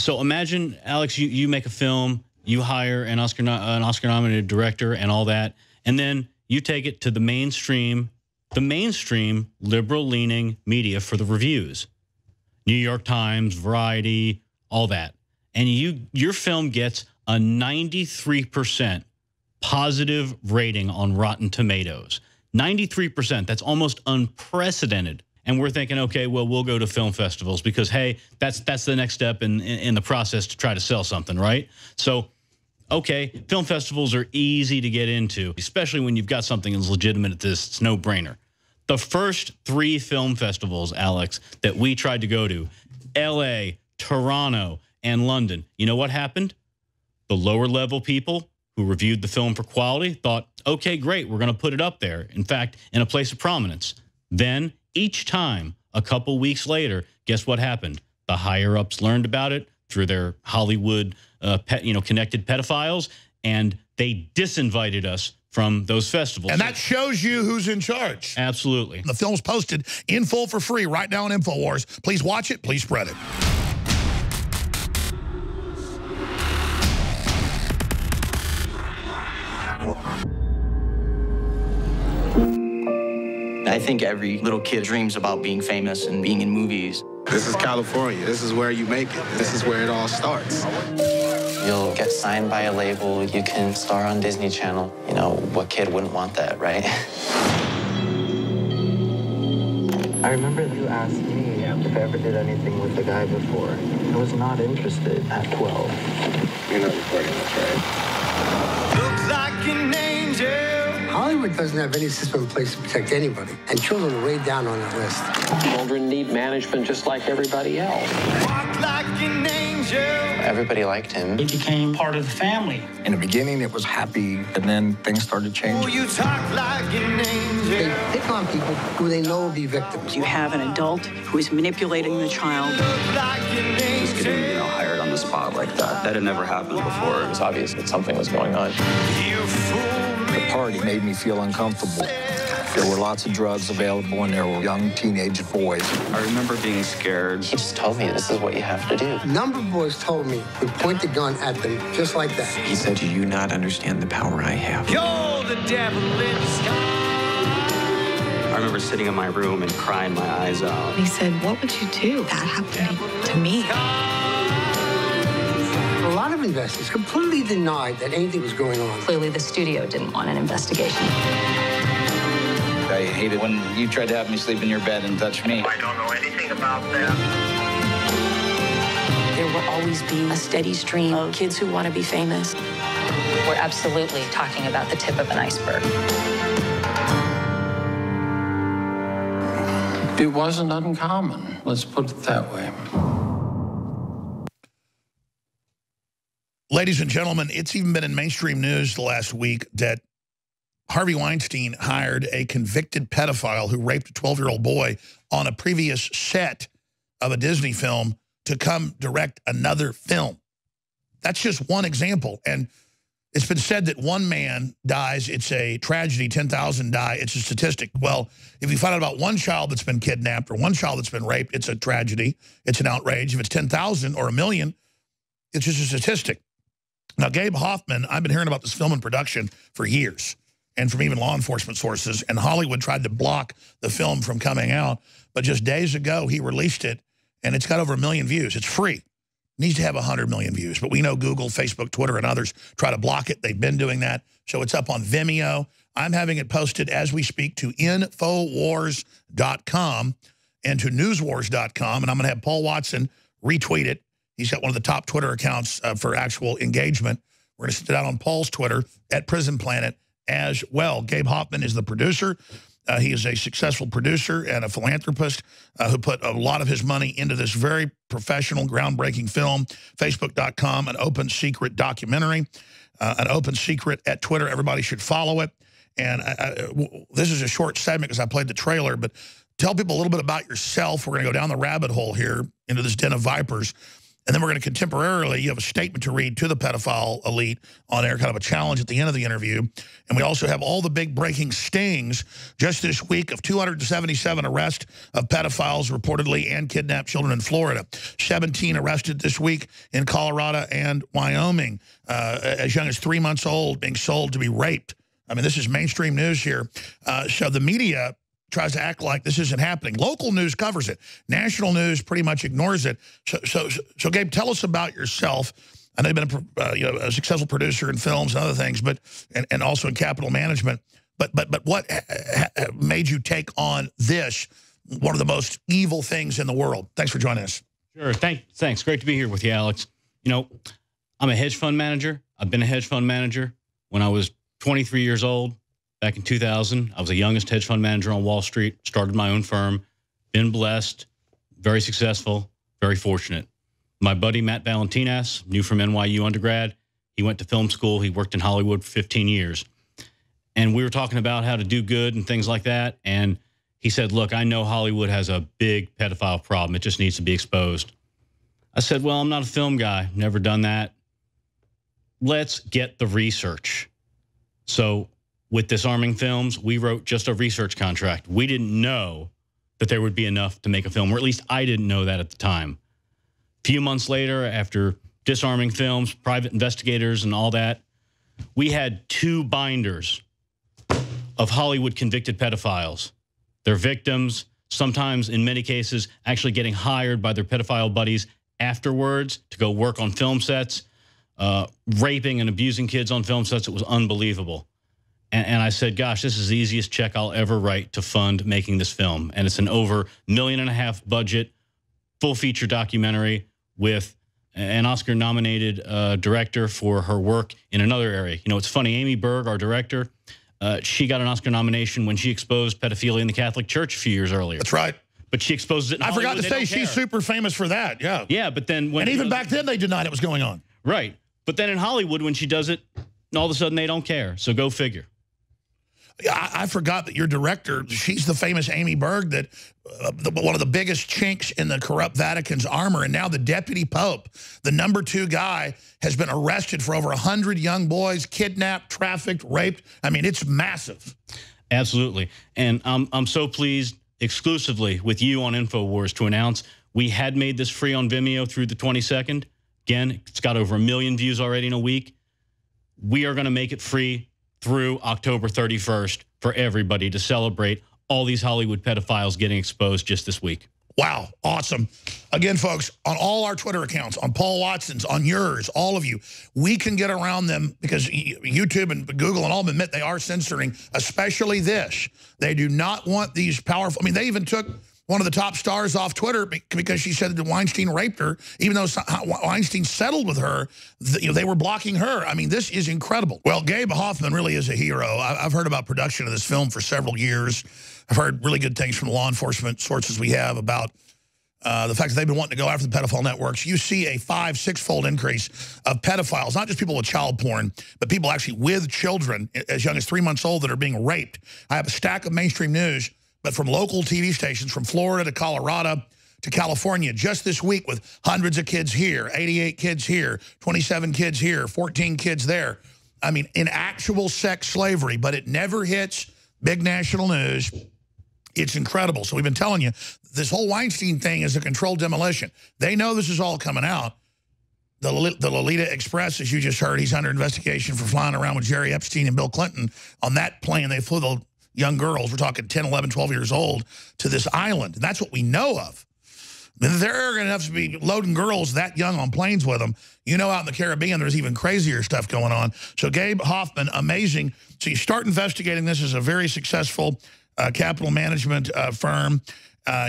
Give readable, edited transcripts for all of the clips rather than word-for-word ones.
So imagine, Alex, you make a film, you hire an Oscar-nominated director and all that, and then you take it to the mainstream liberal-leaning media for the reviews. New York Times, Variety, all that. And your film gets a 93% positive rating on Rotten Tomatoes. 93%. That's almost unprecedented. And we're thinking, okay, well, we'll go to film festivals because, hey, that's the next step in the process to try to sell something, right? So, okay, film festivals are easy to get into, especially when you've got something as legitimate as this. It's no-brainer. The first 3 film festivals, Alex, that we tried to go to, L.A., Toronto, and London, you know what happened? The lower-level people who reviewed the film for quality thought, okay, great, we're going to put it up there. In fact, in a place of prominence. Then, each time, a couple weeks later, guess what happened? The higher-ups learned about it through their Hollywood connected pedophiles, and they disinvited us from those festivals. And that shows you who's in charge. Absolutely. The film's posted in full for free right now on InfoWars. Please watch it. Please spread it. I think every little kid dreams about being famous and being in movies. This is California. This is where you make it. This is where it all starts. You'll get signed by a label. You can star on Disney Channel. You know, what kid wouldn't want that, right? I remember you asked me if I ever did anything with the guy before. I was not interested at 12. You're not recording this, right? Looks like an angel. Hollywood doesn't have any system in place to protect anybody, and children are way down on that list. Children need management just like everybody else. Walk like an angel. Everybody liked him. He became part of the family. In the beginning, it was happy, and then things started changing. Oh, you talk like an angel. They pick on people who they know will be victims. You have an adult who is manipulating the child. Like an Just getting, hired on the spot like that. That had never happened before. It was obvious that something was going on. You fool me. The party made me feel uncomfortable. There were lots of drugs available, and there were young teenage boys. I remember being scared. He just told me this is what you have to do. A number of boys told me to point the gun at them just like that. He said, do you not understand the power I have? You're the devil in disguise. I remember sitting in my room and crying my eyes out. He said, what would you do? That happened to me. A lot of investors completely denied that anything was going on. Clearly, the studio didn't want an investigation. I hate it when you tried to have me sleep in your bed and touch me. I don't know anything about that. There will always be a steady stream of kids who want to be famous. We're absolutely talking about the tip of an iceberg. It wasn't uncommon, let's put it that way. Ladies and gentlemen, it's even been in mainstream news the last week that Harvey Weinstein hired a convicted pedophile who raped a 12-year-old boy on a previous set of a Disney film to come direct another film. That's just one example. And it's been said that one man dies, it's a tragedy, 10,000 die, it's a statistic. Well, if you find out about one child that's been kidnapped or one child that's been raped, it's a tragedy, it's an outrage. If it's 10,000 or a million, it's just a statistic. Now, Gabe Hoffman, I've been hearing about this film and production for years, and from even law enforcement sources, and Hollywood tried to block the film from coming out, but just days ago, he released it, and it's got over 1 million views. It's free. It needs to have 100 million views, but we know Google, Facebook, Twitter, and others try to block it. They've been doing that, so it's up on Vimeo. I'm having it posted as we speak to Infowars.com and to Newswars.com, and I'm going to have Paul Watson retweet it. He's got one of the top Twitter accounts for actual engagement. We're going to sit down on Paul's Twitter at Prison Planet as well. Gabe Hoffman is the producer. He is a successful producer and a philanthropist who put a lot of his money into this very professional, groundbreaking film, Facebook.com, an open secret documentary, an open secret at Twitter. Everybody should follow it. And this is a short segment because I played the trailer, but tell people a little bit about yourself. We're going to go down the rabbit hole here into this den of vipers. And then we're going to contemporarily, you have a statement to read to the pedophile elite on air, kind of a challenge at the end of the interview. And we also have all the big breaking stings just this week of 277 arrests of pedophiles reportedly and kidnapped children in Florida. 17 arrested this week in Colorado and Wyoming, as young as 3 months old, being sold to be raped. I mean, this is mainstream news here. So the media tries to act like this isn't happening. Local news covers it. National news pretty much ignores it. So Gabe, tell us about yourself. I know you've been a successful producer in films and other things, but and also in capital management. But what made you take on this, one of the most evil things in the world? Thanks for joining us. Sure. Thanks. Great to be here with you, Alex. You know, I'm a hedge fund manager. I've been a hedge fund manager when I was 23 years old. Back in 2000, I was the youngest hedge fund manager on Wall Street, started my own firm, been blessed, very successful, very fortunate. My buddy, Matt Valentinas, knew from NYU undergrad. He went to film school. He worked in Hollywood for 15 years. And we were talking about how to do good and things like that. And he said, look, I know Hollywood has a big pedophile problem. It just needs to be exposed. I said, well, I'm not a film guy. Never done that. Let's get the research. So with Disarming Films, we wrote just a research contract. We didn't know that there would be enough to make a film, or at least I didn't know that at the time. A few months later, after Disarming Films, private investigators and all that, we had 2 binders of Hollywood convicted pedophiles. Their victims, sometimes in many cases, actually getting hired by their pedophile buddies afterwards to go work on film sets, raping and abusing kids on film sets. It was unbelievable. And I said, gosh, this is the easiest check I'll ever write to fund making this film. And it's an over $1.5 million budget, full feature documentary with an Oscar-nominated director for her work in another area. You know, it's funny, Amy Berg, our director, she got an Oscar nomination when she exposed pedophilia in the Catholic Church a few years earlier. That's right. But she exposed it in Hollywood. I forgot to say, she's care. super famous for that, yeah. Yeah, but then when... And even back then, they denied it was going on. Right. But then in Hollywood, when she does it, all of a sudden they don't care. So go figure. I forgot that your director, she's the famous Amy Berg, that one of the biggest chinks in the corrupt Vatican's armor, and now the deputy pope, the #2 guy, has been arrested for over 100 young boys, kidnapped, trafficked, raped. I mean, it's massive. Absolutely. And I'm so pleased exclusively with you on InfoWars to announce we had made this free on Vimeo through the 22nd. Again, it's got over 1 million views already in a week. We are going to make it free through October 31st for everybody to celebrate all these Hollywood pedophiles getting exposed just this week. Wow, awesome. Again, folks, on all our Twitter accounts, on Paul Watson's, on yours, all of you, we can get around them because YouTube and Google and all admit they are censoring, especially this. They do not want these powerful... I mean, they even took one of the top stars off Twitter because she said that Weinstein raped her, even though Weinstein settled with her. They were blocking her. I mean, this is incredible. Well, Gabe Hoffman really is a hero. I've heard about production of this film for several years. I've heard really good things from law enforcement sources we have about the fact that they've been wanting to go after the pedophile networks. You see a 5- 6-fold increase of pedophiles, not just people with child porn, but people actually with children as young as 3 months old that are being raped. I have a stack of mainstream news, but from local TV stations, from Florida to Colorado to California, just this week with hundreds of kids here, 88 kids here, 27 kids here, 14 kids there. I mean, in actual sex slavery, but it never hits big national news. It's incredible. So we've been telling you, this whole Weinstein thing is a controlled demolition. They know this is all coming out. The Lolita Express, as you just heard, he's under investigation for flying around with Jerry Epstein and Bill Clinton. On that plane, they flew the young girls, we're talking 10, 11, 12 years old, to this island. And that's what we know of. They're going to have to be loading girls that young on planes with them. You know, out in the Caribbean, there's even crazier stuff going on. So Gabe Hoffman, amazing. So you start investigating this as a very successful capital management firm.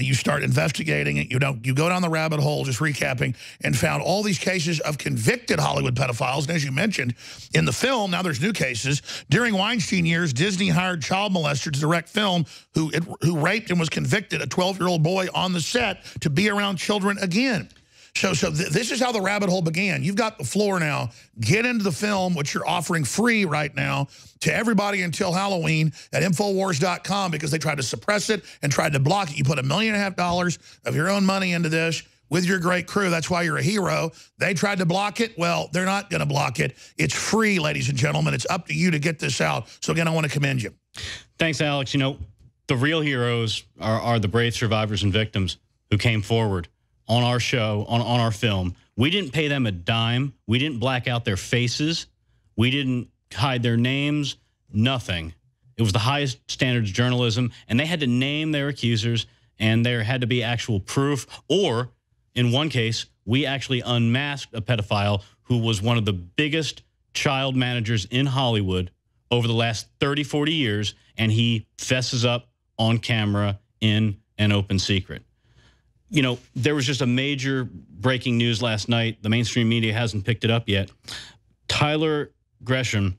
You start investigating it. You go down the rabbit hole, just recapping, and found all these cases of convicted Hollywood pedophiles. And as you mentioned in the film, now there's new cases. During Weinstein years, Disney hired child molesters to direct film who raped and was convicted a 12-year-old boy on the set to be around children again. So this is how the rabbit hole began. You've got the floor now. Get into the film, which you're offering free right now to everybody until Halloween at Infowars.com because they tried to suppress it and tried to block it. You put $1.5 million of your own money into this. with your great crew. That's why you're a hero. They tried to block it. Well, they're not going to block it. It's free, ladies and gentlemen. It's up to you to get this out. So, again, I want to commend you. Thanks, Alex. You know, the real heroes are the brave survivors and victims who came forward on our show, on our film. We didn't pay them a dime. We didn't black out their faces. We didn't hide their names, nothing. It was the highest standards of journalism, and they had to name their accusers, and there had to be actual proof. Or, in one case, we actually unmasked a pedophile who was one of the biggest child managers in Hollywood over the last 30, 40 years, and he fesses up on camera in an open secret. You know, there was just a major breaking news last night. The mainstream media hasn't picked it up yet. Tyler Gresham,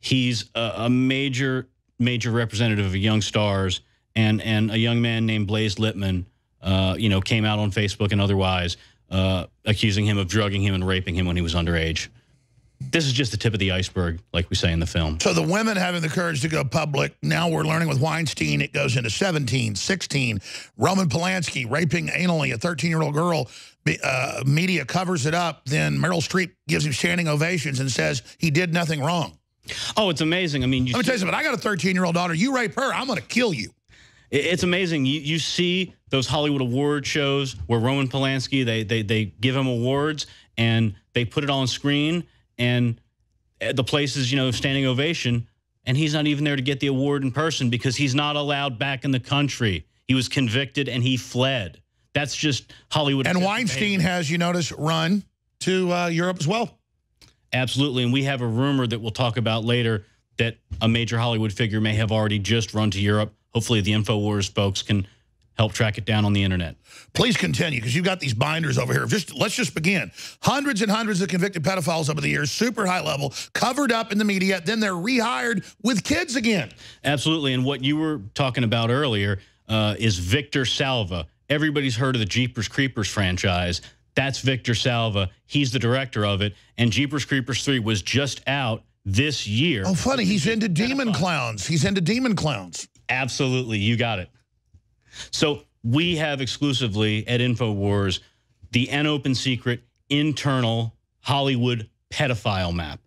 he's a major representative of young stars, and a young man named Blaze Littman, you know, came out on Facebook and otherwise accusing him of drugging him and raping him when he was underage. This is just the tip of the iceberg, like we say in the film. So the women having the courage to go public, now we're learning with Weinstein, it goes into 17, 16. Roman Polanski raping anally a 13-year-old girl. Media covers it up. Then Meryl Streep gives him standing ovations and says he did nothing wrong. Oh, it's amazing. I mean, let me tell you something. I got a 13-year-old daughter. You rape her, I'm going to kill you. It's amazing. You see those Hollywood award shows where Roman Polanski, they give him awards and they put it on screen, and the place is, you know, standing ovation, and he's not even there to get the award in person because he's not allowed back in the country. He was convicted and he fled. That's just Hollywood. And Weinstein has, you notice, run to Europe as well. Absolutely. And we have a rumor that we'll talk about later that a major Hollywood figure may have already just run to Europe. Hopefully the InfoWars folks can help track it down on the internet. Please continue, because you've got these binders over here. Let's just begin. Hundreds and hundreds of convicted pedophiles over the years, super high level, covered up in the media, then they're rehired with kids again. Absolutely. And what you were talking about earlier is Victor Salva. Everybody's heard of the Jeepers Creepers franchise. That's Victor Salva. He's the director of it. And Jeepers Creepers 3 was just out this year. Oh, funny. He's into demon clowns. He's into demon clowns. Absolutely. You got it. So we have exclusively at InfoWars the Open Secret internal Hollywood pedophile map,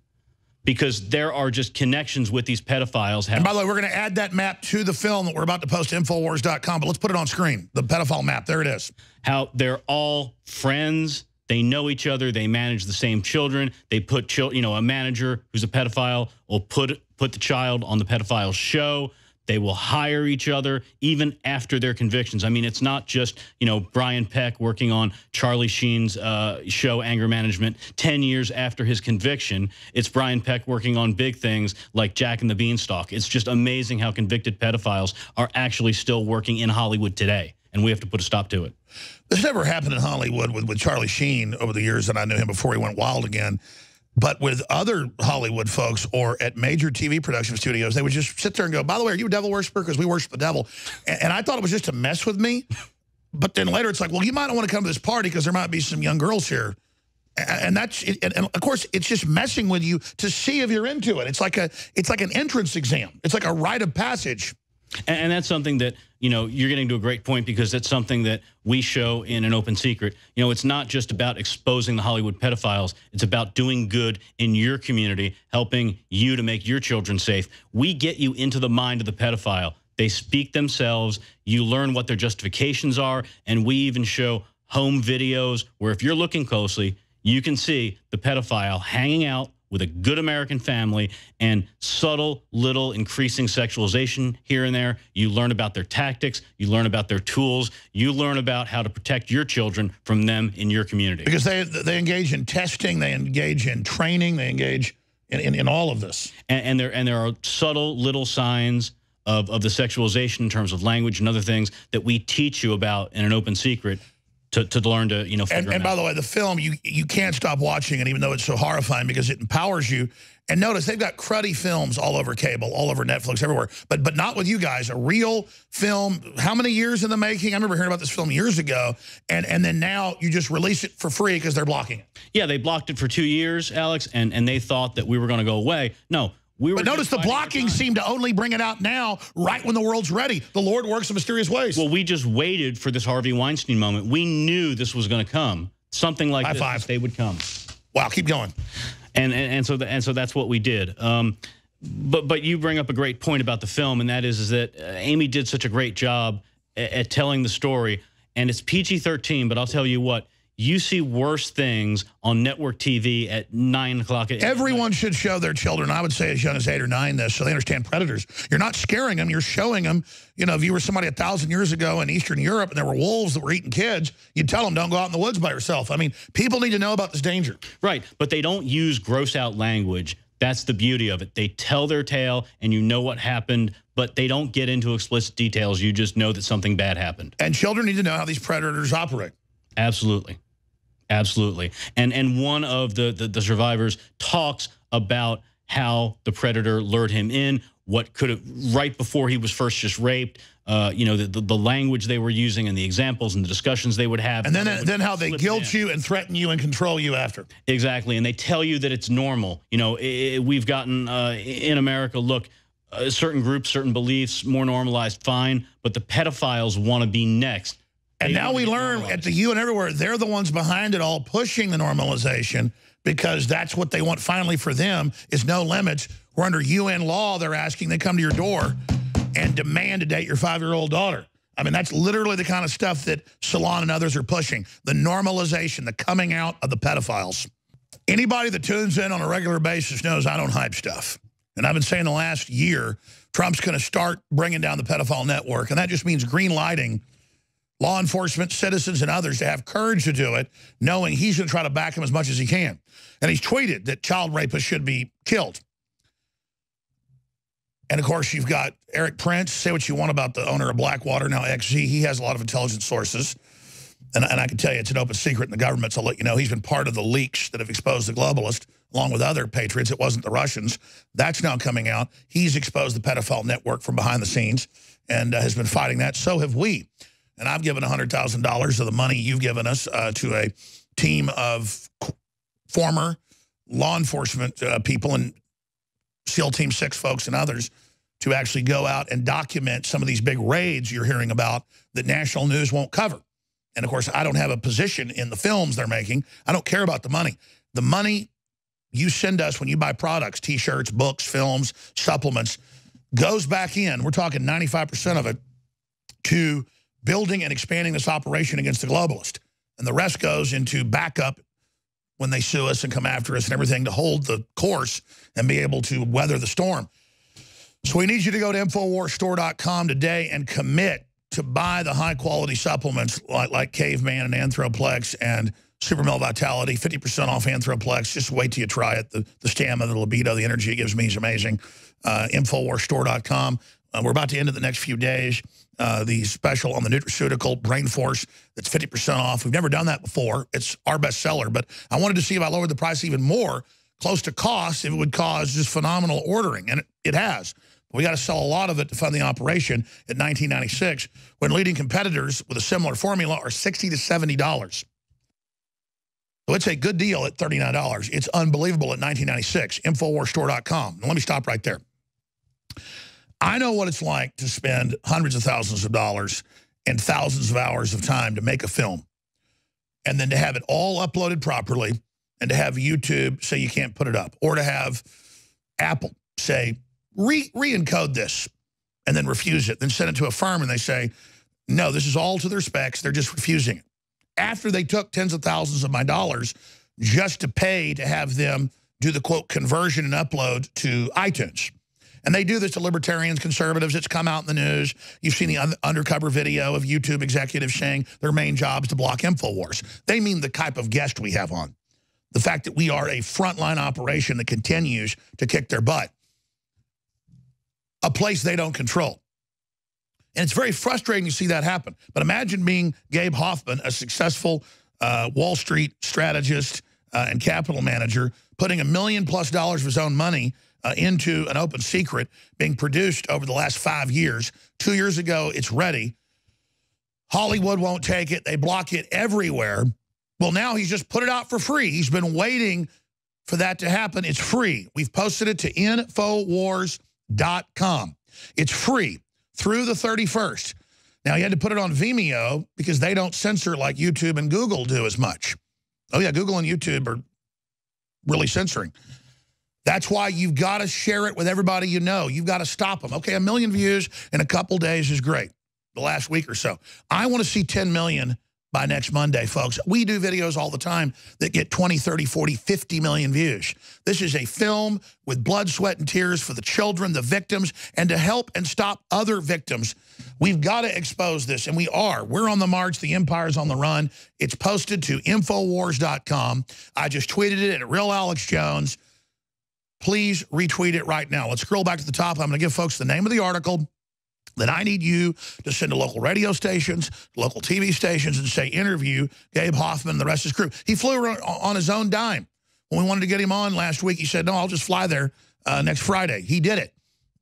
because there are just connections with these pedophiles. And by the way, we're going to add that map to the film that we're about to post to Infowars.com, but let's put it on screen, the pedophile map. There it is. How they're all friends. They know each other. They manage the same children. They put, you know, a manager who's a pedophile will put the child on the pedophile show. They will hire each other even after their convictions. I mean, it's not just, you know, Brian Peck working on Charlie Sheen's show Anger Management 10 years after his conviction. It's Brian Peck working on big things like Jack and the Beanstalk. It's just amazing how convicted pedophiles are actually still working in Hollywood today, and we have to put a stop to it. This never happened in Hollywood with Charlie Sheen over the years that I knew him before he went wild again. But with other Hollywood folks or at major TV production studios, they would just sit there and go, by the way, are you a devil worshiper? Because we worship the devil. And I thought it was just to mess with me. But then later it's like, well, you might not want to come to this party because there might be some young girls here. And that's, and of course, it's just messing with you to see if you're into it. It's like an entrance exam. It's like a rite of passage. And that's something that, you know, you're getting to a great point, because that's something that we show in An Open Secret. You know, it's not just about exposing the Hollywood pedophiles. It's about doing good in your community, helping you to make your children safe. We get you into the mind of the pedophile. They speak themselves. You learn what their justifications are. And we even show home videos where, if you're looking closely, you can see the pedophile hanging out with a good American family, and subtle little increasing sexualization here and there. You learn about their tactics. You learn about their tools. You learn about how to protect your children from them in your community. Because they engage in testing, they engage in training, they engage in all of this. And there are subtle little signs of the sexualization in terms of language and other things that we teach you about in An Open Secret to learn to, you know, figure and by the way, the film, you can't stop watching it, even though it's so horrifying, because it empowers you. And notice they've got cruddy films all over cable, all over Netflix, everywhere. But not with you guys. A real film. How many years in the making? I remember hearing about this film years ago. And then now you just release it for free because they're blocking it. Yeah, they blocked it for 2 years, Alex, and they thought that we were going to go away. No, But notice the blocking seemed to only bring it out now, right when the world's ready. The Lord works in mysterious ways. Well, we just waited for this Harvey Weinstein moment. We knew this was going to come. Something like this, they would come. Wow, keep going. And so that's what we did. But you bring up a great point about the film, and that is that Amy did such a great job at telling the story. And it's PG-13, but I'll tell you what, you see worse things on network TV at 9 o'clock. Everyone should show their children, I would say as young as 8 or 9, this, so they understand predators. You're not scaring them, you're showing them. You know, if you were somebody 1,000 years ago in Eastern Europe and there were wolves that were eating kids, you'd tell them, don't go out in the woods by yourself. I mean, people need to know about this danger. Right, but they don't use gross out language. That's the beauty of it. They tell their tale, and you know what happened, but they don't get into explicit details. You just know that something bad happened. And children need to know how these predators operate. Absolutely. Absolutely. And one of the survivors talks about how the predator lured him in, what could have, right before he was first just raped, you know, the language they were using and the examples and the discussions they would have. And then how they guilt you and threaten you and control you after. Exactly. And they tell you that it's normal. You know, we've gotten in America, look, certain groups, certain beliefs, more normalized, fine. But the pedophiles want to be next. And now we learn at the U and everywhere, they're the ones behind it all, pushing the normalization, because that's what they want finally for them is no limits. Where under UN law, they're asking, they come to your door and demand to date your 5-year-old daughter. I mean, that's literally the kind of stuff that Salon and others are pushing. The normalization, the coming out of the pedophiles. Anybody that tunes in on a regular basis knows I don't hype stuff. And I've been saying the last year, Trump's going to start bringing down the pedophile network. And that just means green lighting law enforcement, citizens, and others to have courage to do it, knowing he's going to try to back him as much as he can. And he's tweeted that child rapists should be killed. And, of course, you've got Eric Prince. Say what you want about the owner of Blackwater, now XZ. He has a lot of intelligence sources. And I can tell you it's an open secret in the government, so I'll let you know. He's been part of the leaks that have exposed the globalists, along with other patriots. It wasn't the Russians. That's now coming out. He's exposed the pedophile network from behind the scenes and has been fighting that. So have we. And I've given $100,000 of the money you've given us to a team of former law enforcement people and SEAL Team 6 folks and others to actually go out and document some of these big raids you're hearing about that national news won't cover. And, of course, I don't have a position in the films they're making. I don't care about the money. The money you send us when you buy products, T-shirts, books, films, supplements, goes back in. We're talking 95% of it to building and expanding this operation against the globalist. And the rest goes into backup when they sue us and come after us and everything to hold the course and be able to weather the storm. So we need you to go to InfoWarsStore.com today and commit to buy the high-quality supplements like Caveman and Anthroplex and Super Male Vitality, 50% off Anthroplex. Just wait till you try it. The stamina, the libido, the energy it gives me is amazing. InfoWarsStore.com. We're about to end it the next few days. The special on the nutraceutical Brain Force that's 50% off. We've never done that before. It's our best seller, but I wanted to see if I lowered the price even more, close to cost, if it would cause just phenomenal ordering, and it has. We got to sell a lot of it to fund the operation at $19.96, when leading competitors with a similar formula are $60 to $70. So it's a good deal at $39. It's unbelievable at $19.96. InfoWarsStore.com. Now let me stop right there. I know what it's like to spend hundreds of thousands of dollars and thousands of hours of time to make a film, and then to have it all uploaded properly, and to have YouTube say you can't put it up, or to have Apple say, re-encode this, and then refuse it, then send it to a firm and they say, no, this is all to their specs, they're just refusing it. After they took tens of thousands of my dollars just to pay to have them do the, quote, conversion and upload to iTunes. And they do this to libertarians, conservatives. It's come out in the news. You've seen the undercover video of YouTube executives saying their main job is to block InfoWars. They mean the type of guest we have on. The fact that we are a frontline operation that continues to kick their butt. A place they don't control. And it's very frustrating to see that happen. But imagine being Gabe Hoffman, a successful Wall Street strategist and capital manager, putting $1 million+ of his own money into an open secret being produced over the last 5 years. 2 years ago, it's ready. Hollywood won't take it. They block it everywhere. Well, now he's just put it out for free. He's been waiting for that to happen. It's free. We've posted it to Infowars.com. It's free through the 31st. Now, you had to put it on Vimeo because they don't censor like YouTube and Google do as much. Oh, yeah, Google and YouTube are really censoring. That's why you've got to share it with everybody you know. You've got to stop them. Okay, 1 million views in a couple days is great, the last week or so. I want to see 10 million by next Monday, folks. We do videos all the time that get 20, 30, 40, 50 million views. This is a film with blood, sweat, and tears for the children, the victims, and to help and stop other victims. We've got to expose this, and we are. We're on the march. The empire's on the run. It's posted to Infowars.com. I just tweeted it at Real Alex Jones. Please retweet it right now. Let's scroll back to the top. I'm going to give folks the name of the article. Then I need you to send to local radio stations, local TV stations, and say, interview Gabe Hoffman and the rest of his crew. He flew on his own dime. When we wanted to get him on last week, he said, no, I'll just fly there next Friday. He did it.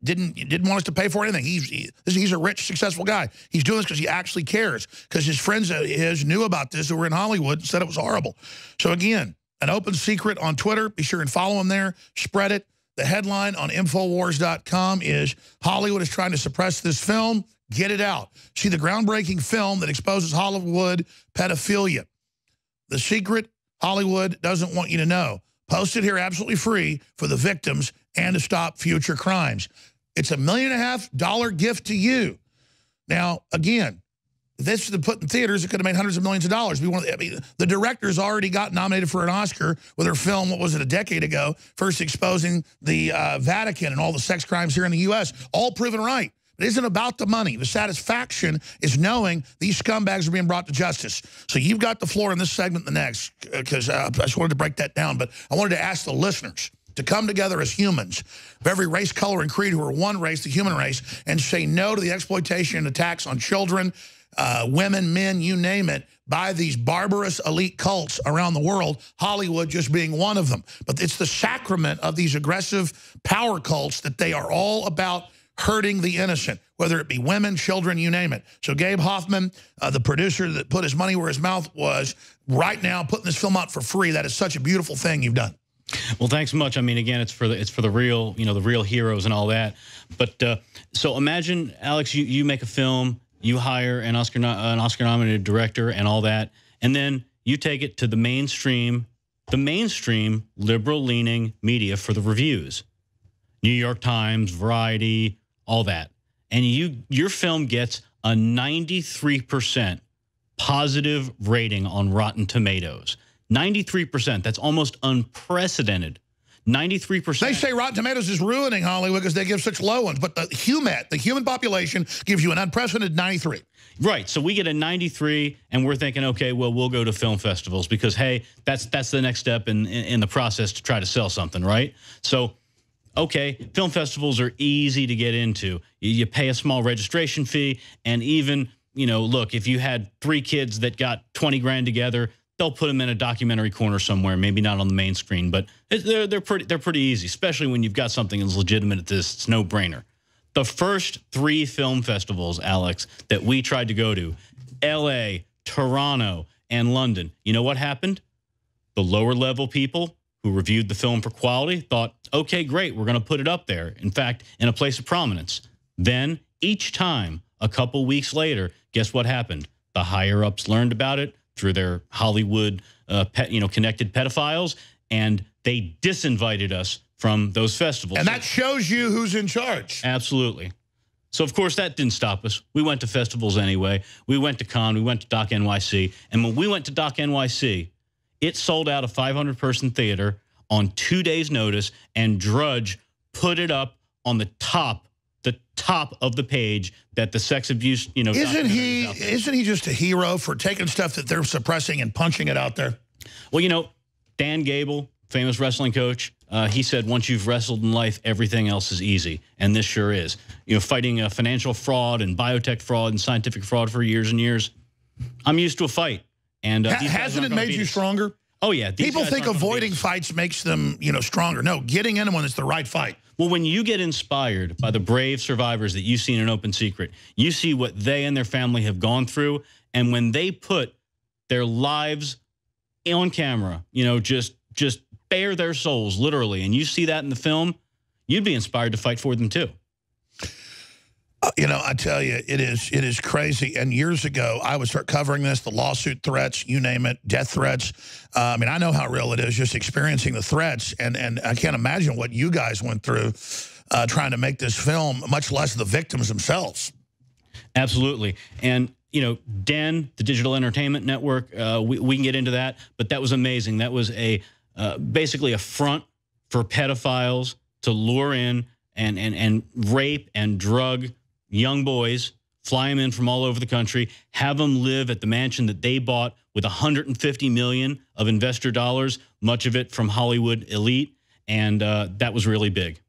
Didn't want us to pay for anything. He's a rich, successful guy. He's doing this because he actually cares, because his friends of his knew about this who were in Hollywood and said it was horrible. So again, an open secret on Twitter. Be sure and follow him there. Spread it. The headline on Infowars.com is Hollywood is trying to suppress this film. Get it out. See the groundbreaking film that exposes Hollywood pedophilia. The secret Hollywood doesn't want you to know. Post it here absolutely free for the victims and to stop future crimes. It's a $1.5 million gift to you. Now, again, this is put in theaters, it could have made hundreds of millions of dollars. The director's already got nominated for an Oscar with her film, what was it, a decade ago, first exposing the Vatican and all the sex crimes here in the U.S., all proven right. It isn't about the money. The satisfaction is knowing these scumbags are being brought to justice. So you've got the floor in this segment and the next, because I just wanted to break that down. But I wanted to ask the listeners to come together as humans of every race, color, and creed who are one race, the human race, and say no to the exploitation and attacks on children, women, men, you name it, by these barbarous elite cults around the world, Hollywood just being one of them. But it's the sacrament of these aggressive power cults that they are all about hurting the innocent, whether it be women, children, you name it. So Gabe Hoffman, the producer that put his money where his mouth was, right now putting this film out for free. That is such a beautiful thing you've done. Well, thanks much. I mean, again, it's for the real, the real heroes and all that. But so imagine, Alex, you make a film. You hire an Oscar-nominated director and all that, and then you take it to the mainstream liberal-leaning media for the reviews. New York Times, Variety, all that. And your film gets a 93% positive rating on Rotten Tomatoes. 93%. That's almost unprecedented. 93%. They say Rotten Tomatoes is ruining Hollywood because they give such low ones, but the human population gives you an unprecedented 93. Right. So we get a 93, and we're thinking, okay, well, we'll go to film festivals because, hey, that's the next step in the process to try to sell something, right? So, okay, film festivals are easy to get into. You pay a small registration fee, and even, look, if you had 3 kids that got 20 grand together, they'll put them in a documentary corner somewhere, maybe not on the main screen, but they're pretty easy, especially when you've got something as legitimate as this. It's no brainer. The first 3 film festivals, Alex, that we tried to go to, L.A., Toronto, and London, you know what happened? The lower level people who reviewed the film for quality thought, okay, great, we're going to put it up there. In fact, in a place of prominence. Then each time, a couple weeks later, guess what happened? The higher ups learned about it through their Hollywood, connected pedophiles, and they disinvited us from those festivals. And that shows you who's in charge. Absolutely. So, of course, that didn't stop us. We went to festivals anyway. We went to Cannes. We went to Doc NYC. And when we went to Doc NYC, it sold out a 500-person theater on 2 days' notice, and Drudge put it up on the top of the page that the sex abuse, Isn't he just a hero for taking stuff that they're suppressing and punching it out there? Well, Dan Gable, famous wrestling coach, he said once you've wrestled in life, everything else is easy, and this sure is. Fighting a financial fraud and biotech fraud and scientific fraud for years and years. I'm used to a fight, and hasn't it made you stronger? Oh yeah, people think avoiding fights makes them, stronger. No, getting into one is the right fight. Well, when you get inspired by the brave survivors that you see in an open secret, you see what they and their family have gone through, and when they put their lives on camera, just spare their souls, literally, and you see that in the film, you'd be inspired to fight for them too. You know, I tell you, it is crazy. And years ago, I would start covering this, the lawsuit threats, you name it, death threats. I mean, I know how real it is just experiencing the threats. And I can't imagine what you guys went through trying to make this film, much less the victims themselves. Absolutely. And, you know, Den, the Digital Entertainment Network, we can get into that. But that was amazing. That was basically a front for pedophiles to lure in and rape and drug young boys, fly them in from all over the country, have them live at the mansion that they bought with $150 million of investor dollars, much of it from Hollywood elite, and that was really big.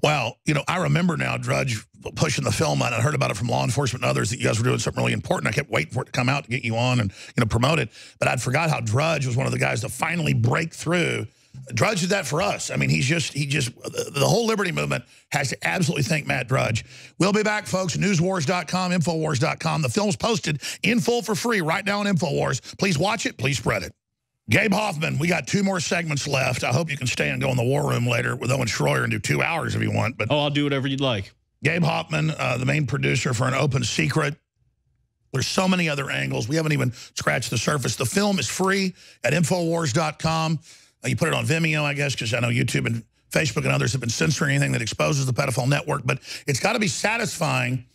Wow. You know, I remember now, Drudge, pushing the film on. I heard about it from law enforcement and others that you guys were doing something really important. I kept waiting for it to come out to get you on and, you know, promote it. But I'd forgot how Drudge was one of the guys to finally break through. Drudge did that for us. I mean, he just the whole liberty movement has to absolutely thank Matt Drudge. We'll be back, folks. Newswars.com, Infowars.com. The film's posted in full for free right now on Infowars. Please watch it. Please spread it. Gabe Hoffman, we got 2 more segments left. I hope you can stay and go in the war room later with Owen Schroyer and do 2 hours if you want. But I'll do whatever you'd like. Gabe Hoffman, the main producer for An Open Secret. There's so many other angles. We haven't even scratched the surface. The film is free at Infowars.com. You put it on Vimeo, I guess, because I know YouTube and Facebook and others have been censoring anything that exposes the pedophile network. But it's got to be satisfying,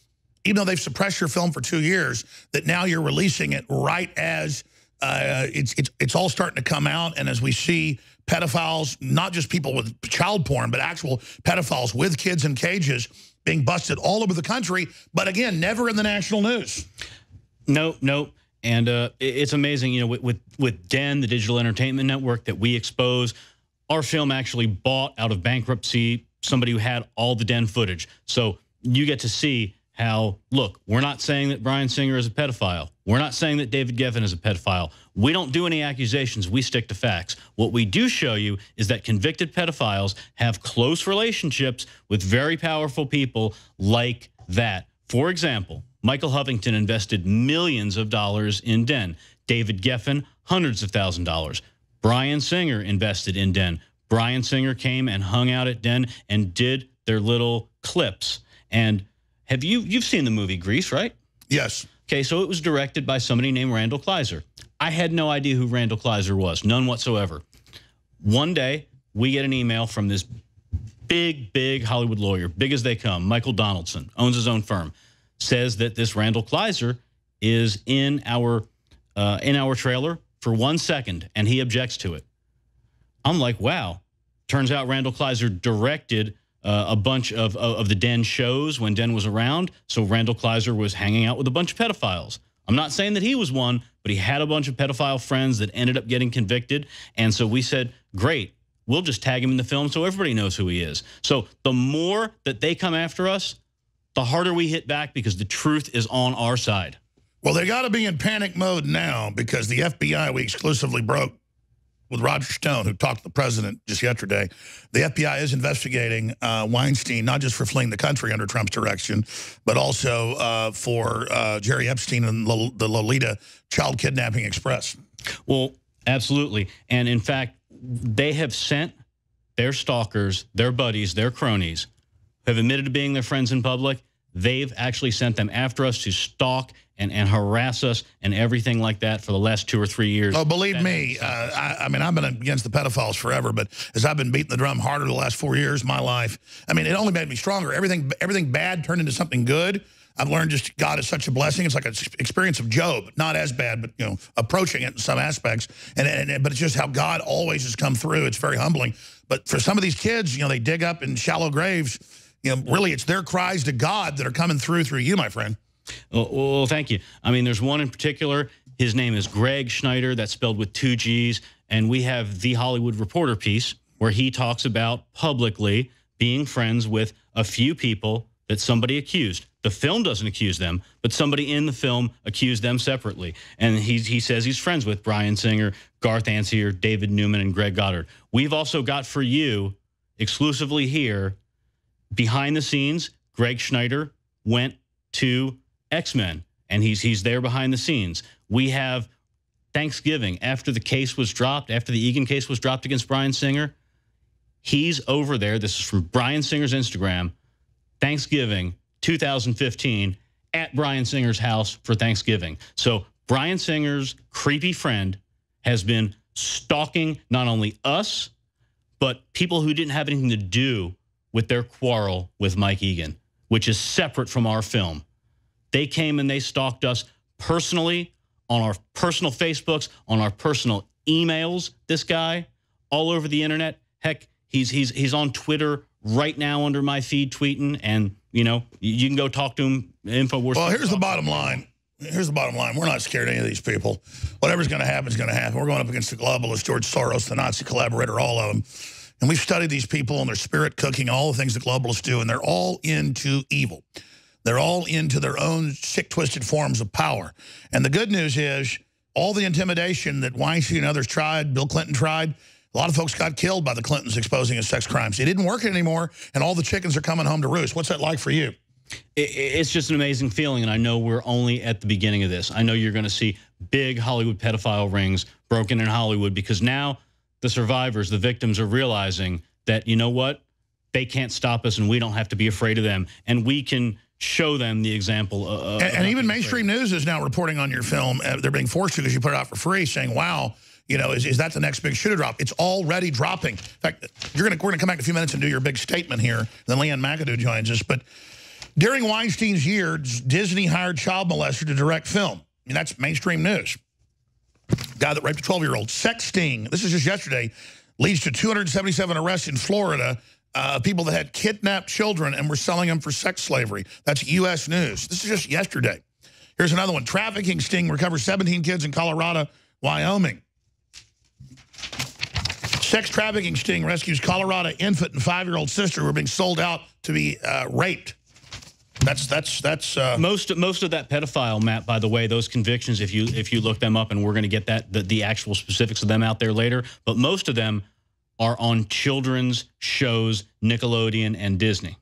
even though they've suppressed your film for 2 years, that now you're releasing it right as it's all starting to come out. And as we see pedophiles, not just people with child porn, but actual pedophiles with kids in cages being busted all over the country. But again, never in the national news. No. And it's amazing, you know, with Den, the Digital Entertainment Network that we expose, our film actually bought out of bankruptcy somebody who had all the Den footage. So you get to see how, look, we're not saying that Bryan Singer is a pedophile. We're not saying that David Geffen is a pedophile. We don't do any accusations. We stick to facts. What we do show you is that convicted pedophiles have close relationships with very powerful people like that. For example, Michael Hovington invested millions of dollars in Den. David Geffen, hundreds of thousands of dollars. Bryan Singer invested in Den. Bryan Singer came and hung out at Den and did their little clips. And you've seen the movie Grease, right? Yes. Okay, so it was directed by somebody named Randall Kleiser. I had no idea who Randall Kleiser was, none whatsoever. One day, we get an email from this big Hollywood lawyer, big as they come, Michael Donaldson, owns his own firm, says that this Randall Kleiser is in our trailer for 1 second, and he objects to it. I'm like, wow. Turns out Randall Kleiser directed a bunch of the Den shows when Den was around, so Randall Kleiser was hanging out with a bunch of pedophiles. I'm not saying that he was one, but he had a bunch of pedophile friends that ended up getting convicted, and so we said, great, we'll just tag him in the film so everybody knows who he is. So the more that they come after us, the harder we hit back because the truth is on our side. Well, they got to be in panic mode now because the FBI, we exclusively broke with Roger Stone, who talked to the president just yesterday. The FBI is investigating Weinstein, not just for fleeing the country under Trump's direction, but also for Jerry Epstein and the Lolita child kidnapping express. Well, absolutely. And in fact, they have sent their stalkers, their buddies, their cronies, who have admitted to being their friends in public. They've actually sent them after us to stalk and harass us and everything like that for the last 2 or 3 years. Oh, believe me, I mean, I've been against the pedophiles forever, but as I've been beating the drum harder the last 4 years of my life, I mean, it only made me stronger. Everything bad turned into something good. I've learned just God is such a blessing. It's like an experience of Job, not as bad, but, you know, approaching it in some aspects. But it's just how God always has come through. It's very humbling. But for some of these kids, you know, they dig up in shallow graves. You know, really, it's their cries to God that are coming through you, my friend. Well, thank you. I mean, there's one in particular. His name is Greg Schneider. That's spelled with 2 G's. And we have the Hollywood Reporter piece where he talks about publicly being friends with a few people that somebody accused. The film doesn't accuse them, but somebody in the film accused them separately. And he says he's friends with Bryan Singer, Garth Ansier, David Newman, and Greg Goddard. We've also got for you, exclusively here, behind the scenes, Greg Schneider went to X-Men, and he's there behind the scenes. We have Thanksgiving, after the case was dropped, after the Egan case was dropped against Bryan Singer, he's over there. This is from Bryan Singer's Instagram, Thanksgiving 2015, at Bryan Singer's house for Thanksgiving. So Bryan Singer's creepy friend has been stalking not only us, but people who didn't have anything to do with their quarrel with Mike Egan, which is separate from our film. They came and they stalked us personally on our personal Facebooks, on our personal emails, this guy, all over the internet. Heck, he's on Twitter right now under my feed tweeting, and, you know, you can go talk to him. InfoWars. Well, here's the bottom line. Here's the bottom line. We're not scared of any of these people. Whatever's going to happen is going to happen. We're going up against the globalists, George Soros, the Nazi collaborator, all of them. And we've studied these people and their spirit cooking, all the things the globalists do, and they're all into evil. They're all into their own sick, twisted forms of power. And the good news is all the intimidation that Weinstein and others tried, Bill Clinton tried, a lot of folks got killed by the Clintons exposing his sex crimes. It didn't work anymore, and all the chickens are coming home to roost. What's that like for you? It's just an amazing feeling, and I know we're only at the beginning of this. I know you're going to see big Hollywood pedophile rings broken in Hollywood, because now the survivors, the victims, are realizing that, you know what, they can't stop us, and we don't have to be afraid of them, and we can show them the example. And even mainstream news is now reporting on your film. They're being forced to, because you put it out for free, saying, wow, you know, is that the next big shoe to drop? It's already dropping. In fact, we're going to come back in a few minutes and do your big statement here. Then Leanne McAdoo joins us. But during Weinstein's years, Disney hired child molester to direct film. I mean, that's mainstream news. Guy that raped a 12-year-old. Sex sting, this is just yesterday, leads to 277 arrests in Florida. People that had kidnapped children and were selling them for sex slavery. That's U.S. News. This is just yesterday. Here's another one. Trafficking sting recovers 17 kids in Colorado, Wyoming. Sex trafficking sting rescues Colorado infant and 5-year-old sister who are being sold out to be raped. That's most of that pedophile, Matt, by the way, those convictions, if you look them up, and we're going to get the actual specifics of them out there later, but most of them are on children's shows, Nickelodeon and Disney.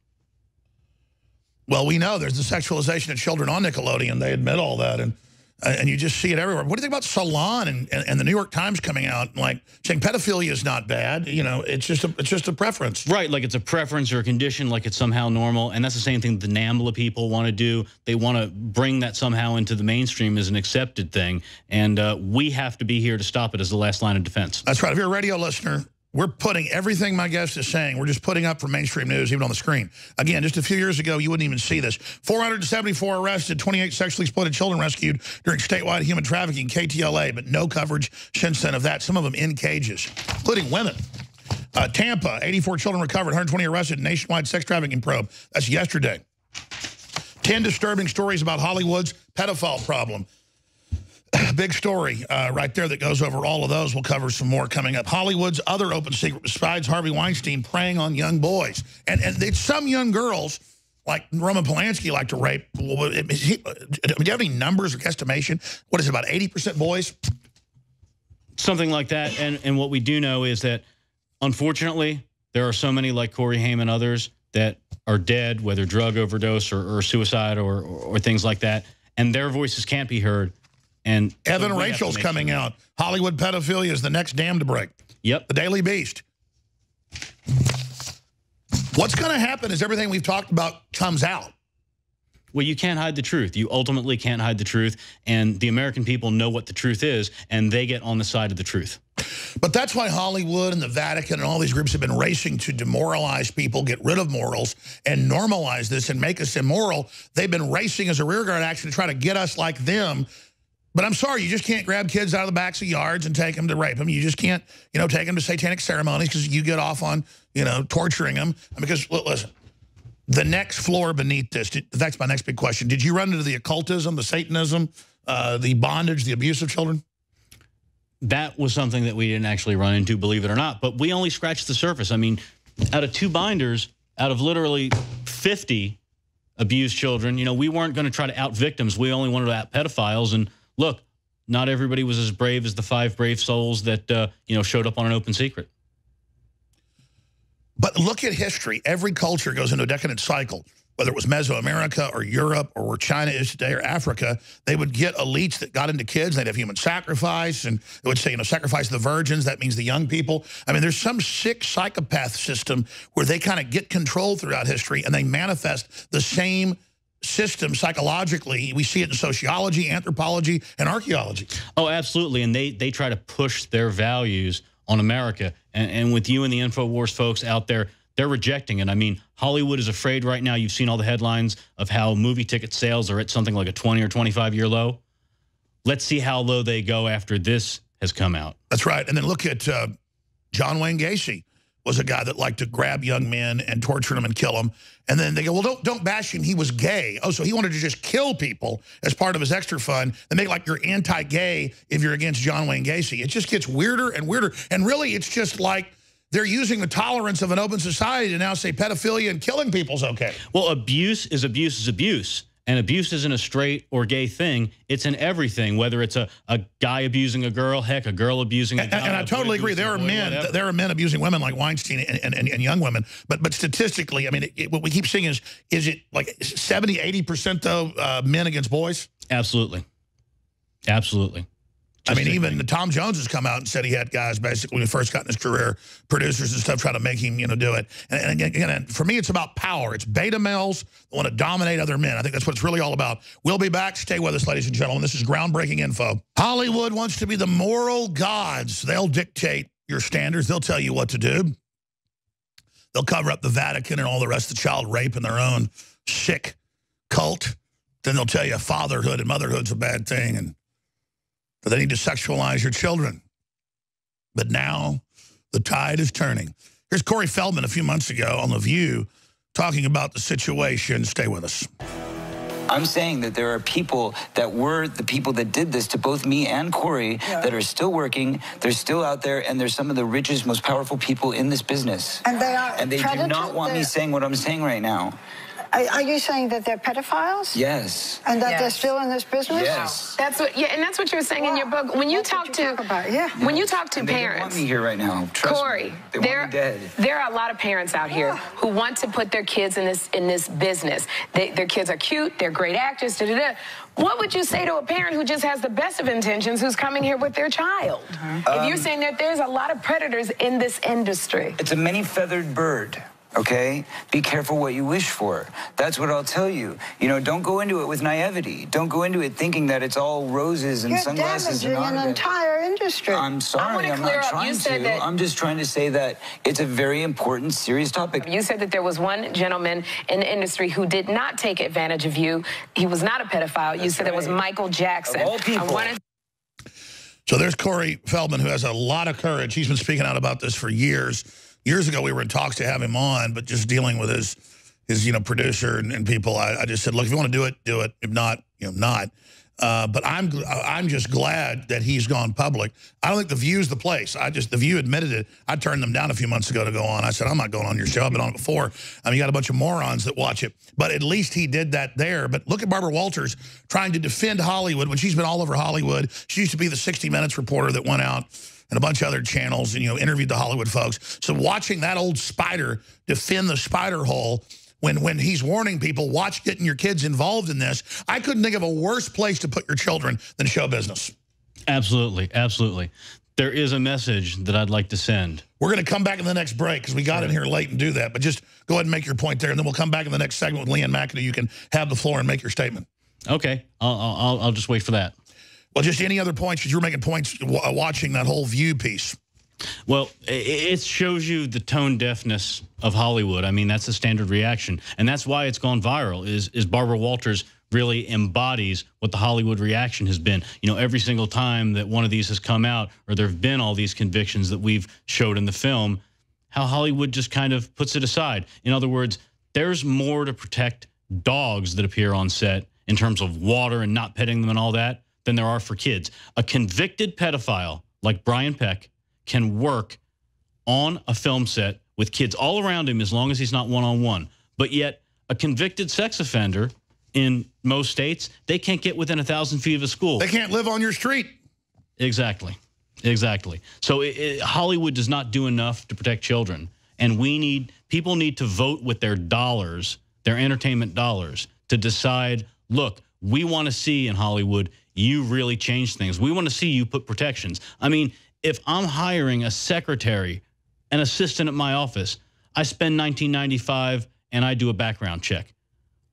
Well, we know there's the sexualization of children on Nickelodeon. They admit all that, and you just see it everywhere. What do you think about Salon and the New York Times coming out and like saying pedophilia is not bad? You know, it's just a preference. Right, like it's a preference or a condition, like it's somehow normal. And that's the same thing the NAMBLA people want to do. They want to bring that somehow into the mainstream as an accepted thing. And we have to be here to stop it as the last line of defense. That's right. If you're a radio listener, we're putting everything my guest is saying, we're just putting up for mainstream news, even on the screen. Again, just a few years ago, you wouldn't even see this. 474 arrested, 28 sexually exploited children rescued during statewide human trafficking, KTLA, but no coverage since then of that. Some of them in cages, including women. Tampa, 84 children recovered, 120 arrested, nationwide sex trafficking probe. That's yesterday. 10 disturbing stories about Hollywood's pedophile problem. Big story right there that goes over all of those. We'll cover some more coming up. Hollywood's other open secret, besides Harvey Weinstein, preying on young boys. And it's some young girls, like Roman Polanski, like to rape. Do you have any numbers or guesstimation? What is it, about 80% boys? Something like that. And what we do know is that, unfortunately, there are so many like Corey Haim and others that are dead, whether drug overdose or suicide or things like that. And their voices can't be heard. And Evan Rachel's coming out. Hollywood pedophilia is the next dam to break. Yep. The Daily Beast. What's going to happen is everything we've talked about comes out. Well, you can't hide the truth. You ultimately can't hide the truth. And the American people know what the truth is, and they get on the side of the truth. But that's why Hollywood and the Vatican and all these groups have been racing to demoralize people, get rid of morals, and normalize this and make us immoral. They've been racing as a rearguard action to try to get us like them. But I'm sorry, you just can't grab kids out of the backs of yards and take them to rape them. You just can't, you know, take them to satanic ceremonies because you get off on, you know, torturing them. Because, listen, the next floor beneath this, that's my next big question. Did you run into the occultism, the Satanism, the bondage, the abuse of children? That was something that we didn't actually run into, believe it or not. But we only scratched the surface. I mean, out of 2 binders, out of literally 50 abused children, you know, we weren't going to try to out victims. We only wanted to out pedophiles. And look, not everybody was as brave as the 5 brave souls that, you know, showed up on an open secret. But look at history. Every culture goes into a decadent cycle. whether it was Mesoamerica or Europe or where China is today or Africa, they would get elites that got into kids. They'd have human sacrifice, and they would say, you know, sacrifice the virgins. That means the young people. I mean, there's some sick psychopath system where they kind of get control throughout history, and they manifest the same system psychologically. We see it in sociology, anthropology, and archaeology. Oh, absolutely. And they try to push their values on America. And with you and the InfoWars folks out there, they're rejecting it. I mean, Hollywood is afraid right now. You've seen all the headlines of how movie ticket sales are at something like a 20 or 25-year low. Let's see how low they go after this has come out. That's right. And then look at John Wayne Gacy was a guy that liked to grab young men and torture them and kill them. And then they go, well, don't bash him. He was gay. Oh, so he wanted to just kill people as part of his extra fund. They make like you're anti-gay if you're against John Wayne Gacy. It just gets weirder and weirder. And really, it's just like they're using the tolerance of an open society to now say pedophilia and killing people's okay. Well, abuse is abuse is abuse. And abuse isn't a straight or gay thing. It's in everything, whether it's a guy abusing a girl, heck, a girl abusing a guy. And I totally agree. There are men abusing women like Weinstein and young women. But statistically, I mean, what we keep seeing is it like 70, 80% though men against boys? Absolutely. Absolutely. I mean, even Tom Jones has come out and said he had guys basically when he first got in his career, producers and stuff, try to make him, you know, do it. And again, for me, it's about power. It's beta males that want to dominate other men. I think that's what it's really all about. We'll be back. Stay with us, ladies and gentlemen. This is groundbreaking info. Hollywood wants to be the moral gods. They'll dictate your standards. They'll tell you what to do. They'll cover up the Vatican and all the rest of the child rape in their own sick cult. Then they'll tell you fatherhood and motherhood's a bad thing, and they need to sexualize your children. But now the tide is turning. Here's Corey Feldman a few months ago on The View talking about the situation. Stay with us. I'm saying that there are people that were the people that did this to both me and Corey that are still working. They're still out there, and they're some of the richest, most powerful people in this business. And they are. And they do not want me saying what I'm saying right now. Are you saying that they're pedophiles? Yes. And that they're still in this business? Yes. That's what. Yeah, and that's what you're saying in your book. When you talk to when you talk to They parents, don't want me here right now. Trust Corey, me. They want me dead. There are a lot of parents out here who want to put their kids in this business. Their kids are cute. They're great actors. Da, da, da. What would you say to a parent who just has the best of intentions, who's coming here with their child? If you're saying that there's a lot of predators in this industry, It's a many-feathered bird. Okay? Be careful what you wish for. That's what I'll tell you. You know, don't go into it with naivety. Don't go into it thinking that it's all roses and You're sunglasses and damaging an entire industry. I'm sorry, I'm not trying to. I'm just trying to say that it's a very important, serious topic. you said that there was one gentleman in the industry who did not take advantage of you. He was not a pedophile. You said it was Michael Jackson. Of all people. So there's Corey Feldman, who has a lot of courage. He's been speaking out about this for years. Years ago, we were in talks to have him on, but just dealing with his you know, producer and people, I just said, look, if you want to do it, do it. If not, you know, not. But I'm just glad that he's gone public. I don't think The View's the place. The View admitted it. I turned them down a few months ago to go on. I said, I'm not going on your show. I've been on it before. I mean, you got a bunch of morons that watch it. But at least he did that there. But look at Barbara Walters trying to defend Hollywood when she's been all over Hollywood. She used to be the 60 Minutes reporter that went out and a bunch of other channels and, you know, interviewed the Hollywood folks. So watching that old spider defend the spider hole when he's warning people, watch getting your kids involved in this, I couldn't think of a worse place to put your children than show business. Absolutely. Absolutely. There is a message that I'd like to send. We're going to come back in the next break because we got in here late and do that. But just go ahead and make your point there, and then we'll come back in the next segment with Leanne McAdoo. You can have the floor and make your statement. Okay. I'll just wait for that. Well, just any other points, because you were making points watching that whole View piece. Well, it shows you the tone deafness of Hollywood. I mean, that's the standard reaction. And that's why it's gone viral, is Barbara Walters really embodies what the Hollywood reaction has been. You know, every single time that one of these has come out, or there have been all these convictions that we've showed in the film, how Hollywood just kind of puts it aside. In other words, there's more to protect dogs that appear on set in terms of water and not petting them and all that than there are for kids. A convicted pedophile like Brian Peck can work on a film set with kids all around him as long as he's not one-on-one. But yet a convicted sex offender in most states, they can't get within 1,000 feet of a school. They can't live on your street. Exactly. Exactly. So Hollywood does not do enough to protect children. And people need to vote with their dollars their entertainment dollars to decide, look, we want to see in Hollywood you really change things. We want to see you put protections. I mean, if I'm hiring a secretary, an assistant at my office, I spend $19.95 and I do a background check.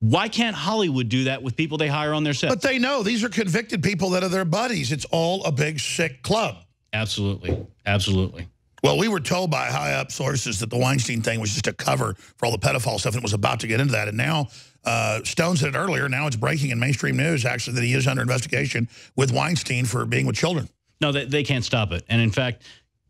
Why can't Hollywood do that with people they hire on their set? But they know these are convicted people that are their buddies. It's all a big, sick club. Absolutely. Absolutely. Well, we were told by high-up sources that the Weinstein thing was just a cover for all the pedophile stuff, and it was about to get into that. And now, Stone said it earlier, now it's breaking in mainstream news, actually, that he is under investigation with Weinstein for being with children. No, they can't stop it. And in fact,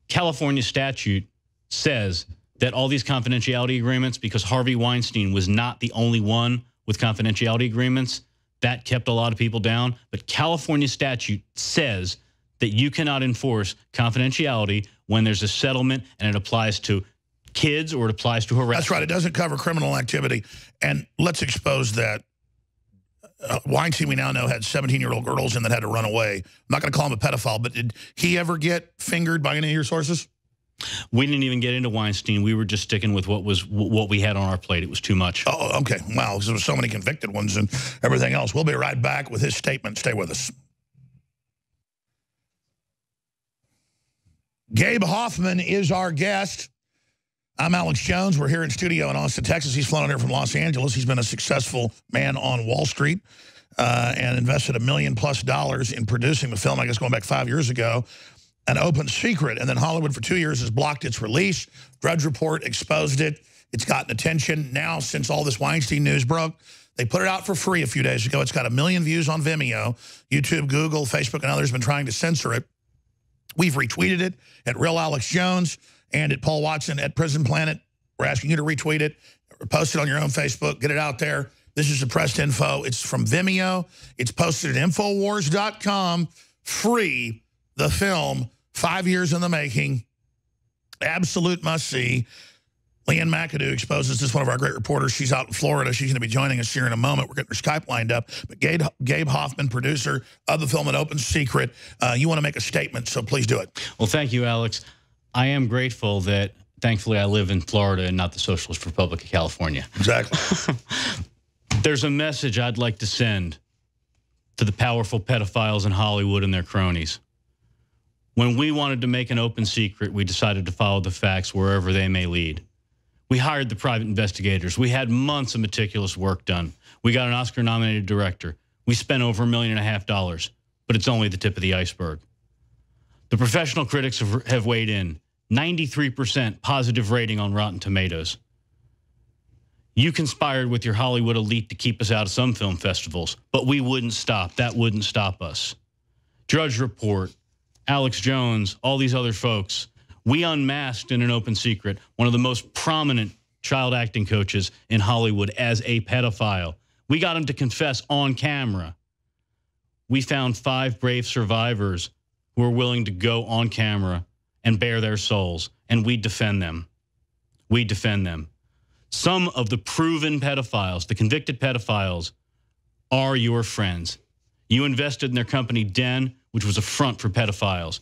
California statute says that all these confidentiality agreements, because Harvey Weinstein was not the only one with confidentiality agreements, that kept a lot of people down. But California statute says that you cannot enforce confidentiality when there's a settlement and it applies to kids or it applies to harassment. That's right. It doesn't cover criminal activity. And let's expose that. Weinstein, we now know, had 17-year-old girls and that had to run away. I'm not going to call him a pedophile, but did he ever get fingered by any of your sources? We didn't even get into Weinstein. We were just sticking with what we had on our plate. It was too much. Oh, okay. Wow. There were so many convicted ones and everything else. We'll be right back with his statement. Stay with us. Gabe Hoffman is our guest. I'm Alex Jones. We're here in studio in Austin, Texas. He's flown in here from Los Angeles. He's been a successful man on Wall Street and invested $1 million+ in producing the film, I guess going back 5 years ago, An Open Secret. And then Hollywood for 2 years has blocked its release. Drudge Report exposed it. It's gotten attention. Now, since all this Weinstein news broke, they put it out for free a few days ago. It's got 1 million views on Vimeo. YouTube, Google, Facebook, and others have been trying to censor it. We've retweeted it at Real Alex Jones and at Paul Watson at Prison Planet. We're asking you to retweet it, post it on your own Facebook, get it out there. This is suppressed info. It's from Vimeo. It's posted at Infowars.com. Free, the film, 5 years in the making. Absolute must-see. Leanne McAdoo exposes this, one of our great reporters. She's out in Florida. She's going to be joining us here in a moment. We're getting her Skype lined up. But Gabe Hoffman, producer of the film An Open Secret, you want to make a statement, so please do it. Well, thank you, Alex. I am grateful that, thankfully, I live in Florida and not the Socialist Republic of California. Exactly. There's a message I'd like to send to the powerful pedophiles in Hollywood and their cronies. When we wanted to make An Open Secret, we decided to follow the facts wherever they may lead. We hired the private investigators. We had months of meticulous work done. We got an Oscar-nominated director. We spent over $1.5 million, but it's only the tip of the iceberg. The professional critics have weighed in. 93% positive rating on Rotten Tomatoes. You conspired with your Hollywood elite to keep us out of some film festivals, but we wouldn't stop. That wouldn't stop us. Drudge Report, Alex Jones, all these other folks. We unmasked in An Open Secret one of the most prominent child acting coaches in Hollywood as a pedophile. We got him to confess on camera. We found 5 brave survivors who are willing to go on camera and bare their souls, and we defend them. We defend them. Some of the proven pedophiles, the convicted pedophiles, are your friends. You invested in their company, Den, which was a front for pedophiles.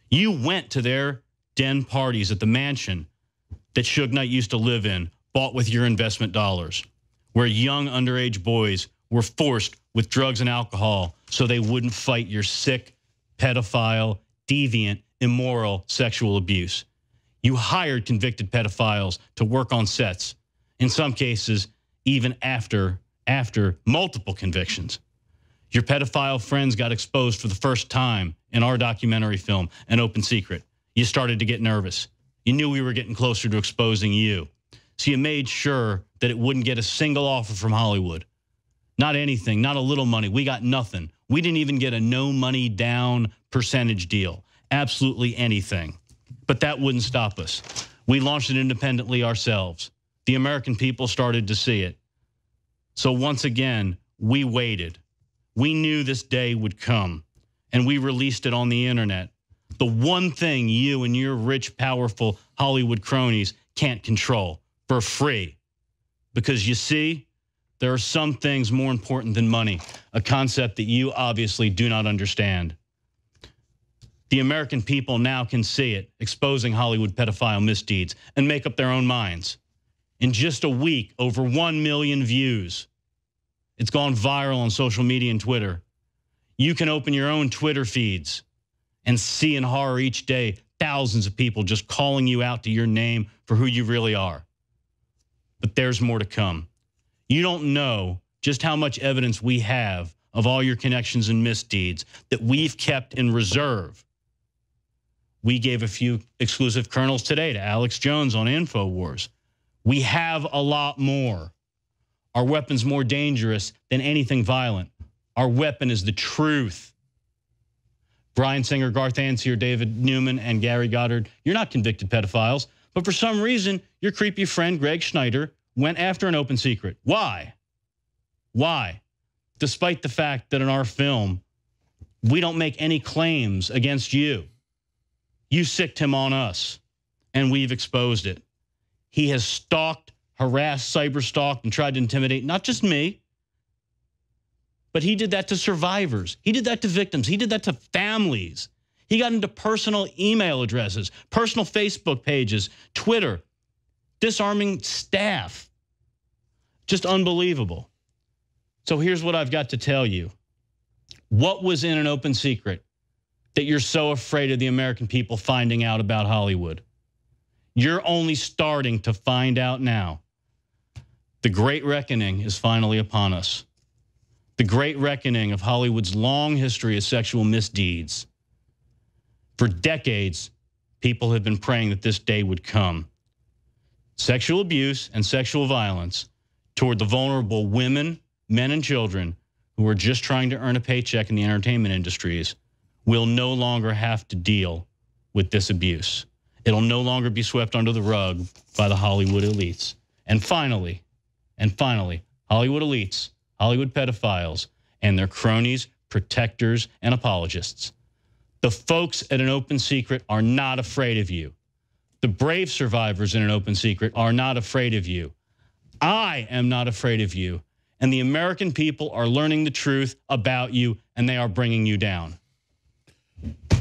You went to their den parties at the mansion that Suge Knight used to live in, bought with your investment dollars, where young underage boys were forced with drugs and alcohol so they wouldn't fight your sick, pedophile, deviant, immoral sexual abuse. You hired convicted pedophiles to work on sets, in some cases, even after multiple convictions. Your pedophile friends got exposed for the first time in our documentary film, An Open Secret. You started to get nervous. You knew we were getting closer to exposing you. So you made sure that it wouldn't get a single offer from Hollywood. Not anything, not a little money. We got nothing. We didn't even get a no money down percentage deal. Absolutely anything. But that wouldn't stop us. We launched it independently ourselves. The American people started to see it. So once again, we waited. We knew this day would come, and we released it on the internet. The one thing you and your rich, powerful Hollywood cronies can't control for free. Because you see, there are some things more important than money, a concept that you obviously do not understand. The American people now can see it, exposing Hollywood pedophile misdeeds, and make up their own minds. In just a week, over 1 million views. It's gone viral on social media and Twitter. You can open your own Twitter feeds and see in horror each day thousands of people just calling you out to your name for who you really are. But there's more to come. You don't know just how much evidence we have of all your connections and misdeeds that we've kept in reserve. We gave a few exclusive kernels today to Alex Jones on InfoWars. We have a lot more. Our weapon's more dangerous than anything violent. Our weapon is the truth. Brian Singer, Garth Ansier, David Newman, and Gary Goddard, you're not convicted pedophiles, but for some reason, your creepy friend Greg Schneider went after an open secret. Why? Why? Despite the fact that in our film, we don't make any claims against you. You sicked him on us, and we've exposed it. He has stalked, harassed, cyberstalked, and tried to intimidate not just me, but he did that to survivors. He did that to victims. He did that to families. He got into personal email addresses, personal Facebook pages, Twitter, disarming staff. Just unbelievable. So here's what I've got to tell you. What was in an open secret that you're so afraid of the American people finding out about Hollywood? You're only starting to find out now. The Great Reckoning is finally upon us. The Great Reckoning of Hollywood's long history of sexual misdeeds. For decades, people have been praying that this day would come. Sexual abuse and sexual violence toward the vulnerable women, men, and children who are just trying to earn a paycheck in the entertainment industries will no longer have to deal with this abuse. It'll no longer be swept under the rug by the Hollywood elites. And finally, Hollywood elites, Hollywood pedophiles, and their cronies, protectors, and apologists. The folks at An Open Secret are not afraid of you. The brave survivors in An Open Secret are not afraid of you. I am not afraid of you. And the American people are learning the truth about you, and they are bringing you down.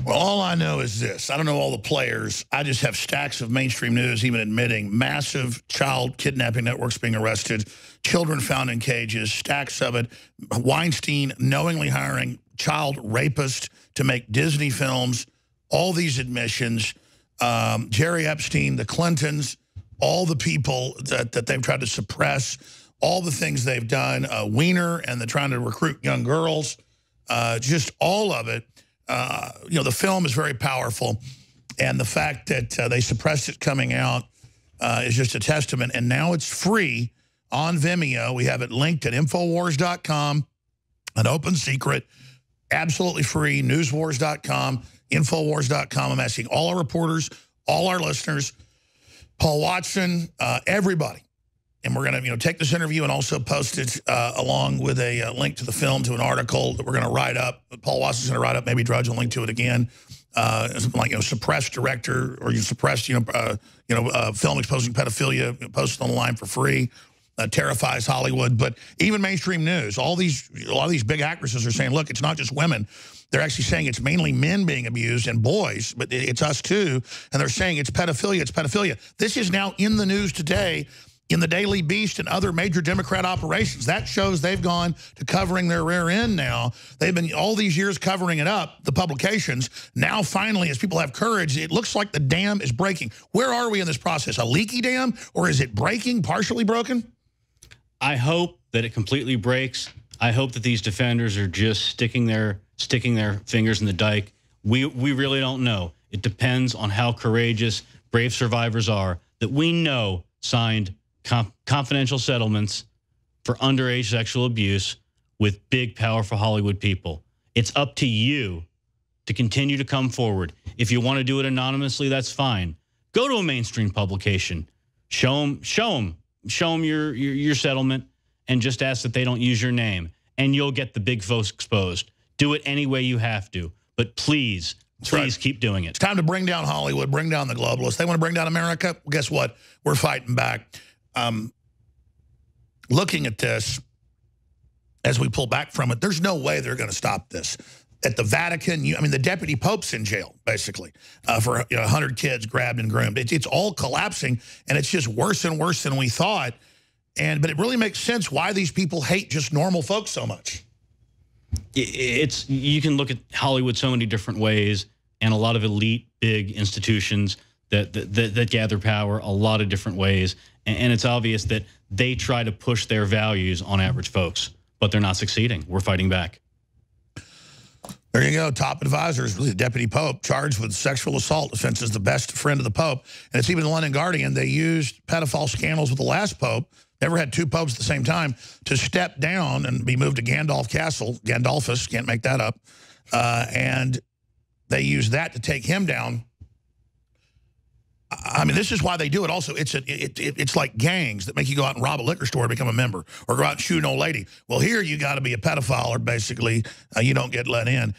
Well, all I know is this. I don't know all the players. I just have stacks of mainstream news even admitting massive child kidnapping networks being arrested, children found in cages, stacks of it. Weinstein knowingly hiring child rapists to make Disney films, all these admissions. Jerry Epstein, the Clintons, all the people that they've tried to suppress, all the things they've done, Wiener and the trying to recruit young girls, just all of it. You know, the film is very powerful, and the fact that they suppressed it coming out is just a testament. And now it's free on Vimeo. We have it linked at Infowars.com, An Open Secret, absolutely free, newswars.com, Infowars.com. I'm asking all our reporters, all our listeners, Paul Watson, everybody. And we're going to, take this interview and also post it along with a link to the film, to an article that we're going to write up. Paul Watson's going to write up. Maybe Drudge will link to it again. Something like, suppressed director, or you suppressed, film exposing pedophilia, post it online for free. Terrifies Hollywood. But even mainstream news, a lot of these big actresses are saying, look, it's not just women. They're actually saying it's mainly men being abused and boys, but it's us too. And they're saying it's pedophilia, it's pedophilia. This is now in the news today, in the Daily Beast and other major Democrat operations. That shows they've gone to covering their rear end now. They've been all these years covering it up, the publications. Now, finally, as people have courage, it looks like the dam is breaking. Where are we in this process? A leaky dam? Or is it breaking, partially broken? I hope that it completely breaks. I hope that these defenders are just sticking their fingers in the dike. We really don't know. It depends on how courageous brave survivors are that we know signed confidential settlements for underage sexual abuse with big, powerful Hollywood people. It's up to you to continue to come forward. If you want to do it anonymously, that's fine. Go to a mainstream publication. Show them your settlement, and just ask that they don't use your name, and you'll get the big folks exposed. Do it any way you have to, but please keep doing it. It's time to bring down Hollywood, bring down the globalists. They want to bring down America? Well, guess what? We're fighting back. Looking at this, as we pull back from it, there's no way they're going to stop this. at the Vatican. I mean, the deputy pope's in jail, basically, for 100 kids grabbed and groomed. It's all collapsing, and it's just worse and worse than we thought. But it really makes sense why these people hate just normal folks so much. You can look at Hollywood so many different ways, and a lot of elite, big institutions that gather power a lot of different ways. And it's obvious that they try to push their values on average folks, but they're not succeeding. We're fighting back. There you go. Top advisors, the deputy pope, charged with sexual assault offenses, the best friend of the pope. And it's even the London Guardian. They used pedophile scandals with the last pope, never had two popes at the same time, to step down and be moved to Gandalf Castle. Gandalfus, can't make that up. And they used that to take him down. I mean, this is why they do it. Also, it's like gangs that make you go out and rob a liquor store to become a member, or go out and shoot an old lady. Well, here you got to be a pedophile, or basically you don't get let in.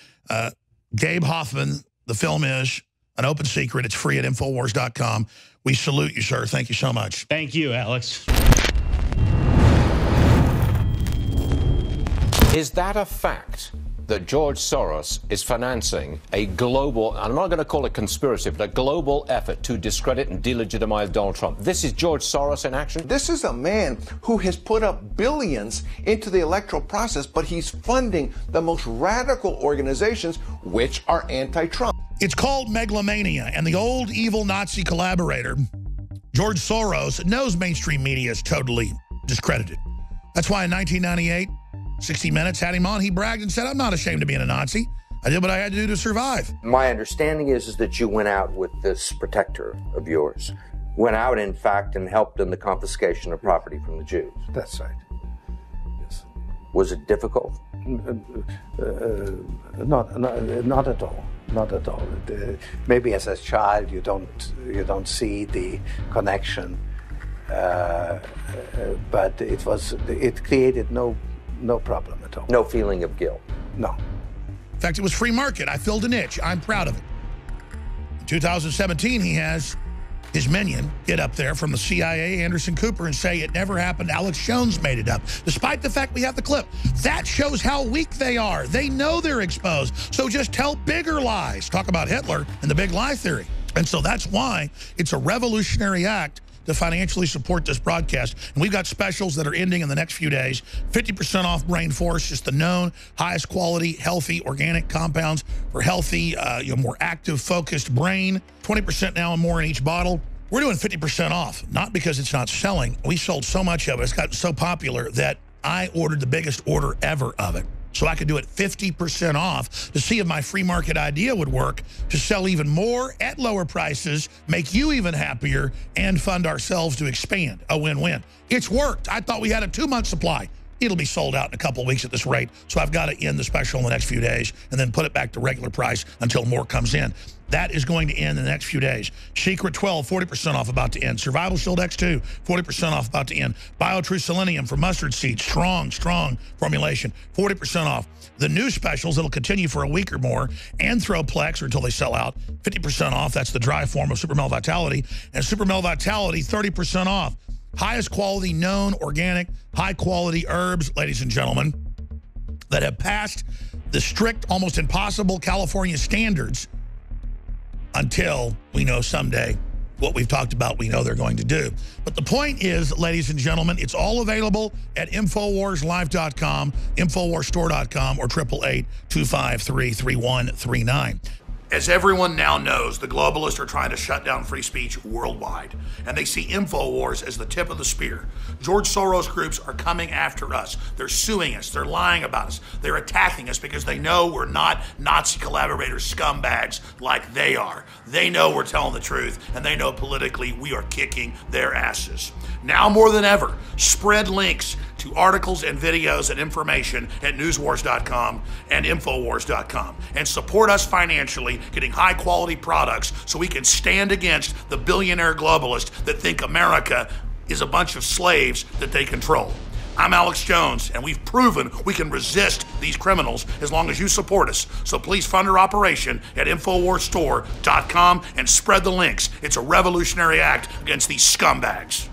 Gabe Hoffman, the film is an open secret. It's free at Infowars.com. We salute you, sir. Thank you so much. Thank you, Alex. Is that a fact that George Soros is financing a global, I'm not going to call it conspiracy, but a global effort to discredit and delegitimize Donald Trump? This is George Soros in action? This is a man who has put up billions into the electoral process, but he's funding the most radical organizations which are anti-Trump. It's called megalomania, and the old evil Nazi collaborator, George Soros, knows mainstream media is totally discredited. That's why in 1998, 60 Minutes had him on. He bragged and said, "I'm not ashamed of being a Nazi. I did what I had to do to survive." My understanding is that you went out with this protector of yours. Went out, in fact, and helped in the confiscation of property from the Jews. That's right. Yes. Was it difficult? Not at all. Not at all. Maybe as a child you don't see the connection, but it created no problem at all. No feeling of guilt? No. In fact, it was free market. I filled a niche. I'm proud of it. In 2017, he has his minion get up there from the CIA, Anderson Cooper, and say it never happened. Alex Jones made it up, despite the fact we have the clip. That shows how weak they are. They know they're exposed. So just tell bigger lies. Talk about Hitler and the big lie theory. And so that's why it's a revolutionary act to financially support this broadcast. And we've got specials that are ending in the next few days. 50% off Brain Force, just the known highest quality, healthy, organic compounds for healthy, more active, focused brain. 20% now and more in each bottle. We're doing 50% off, not because it's not selling. We sold so much of it. It's gotten so popular that I ordered the biggest order ever of it, so I could do it 50% off to see if my free market idea would work to sell even more at lower prices, make you even happier, and fund ourselves to expand. A win-win. It's worked. I thought we had a 2-month supply. It'll be sold out in a couple of weeks at this rate, so I've got to end the special in the next few days and then put it back to regular price until more comes in. That is going to end in the next few days. Secret 12, 40% off, about to end. Survival Shield X2, 40% off, about to end. BioTrue Selenium for mustard seeds, strong formulation, 40% off. The new specials that'll continue for a week or more, Anthroplex, or until they sell out, 50% off. That's the dry form of Super Male Vitality. And Super Male Vitality, 30% off. Highest quality, known, organic, high-quality herbs, ladies and gentlemen, that have passed the strict, almost impossible California standards until we know someday what we've talked about we know they're going to do. But the point is, ladies and gentlemen, it's all available at InfoWarsLive.com, InfoWarsStore.com, or 888-253-3139. As everyone now knows, the globalists are trying to shut down free speech worldwide, and they see InfoWars as the tip of the spear. George Soros groups are coming after us. They're suing us. They're lying about us. They're attacking us because they know we're not Nazi collaborators, scumbags like they are. They know we're telling the truth, and they know politically we are kicking their asses. Now more than ever, spread links to articles and videos and information at newswars.com and infowars.com, and support us financially, getting high quality products so we can stand against the billionaire globalists that think America is a bunch of slaves that they control. I'm Alex Jones, and we've proven we can resist these criminals as long as you support us. So please fund our operation at InfoWarsStore.com and spread the links. It's a revolutionary act against these scumbags.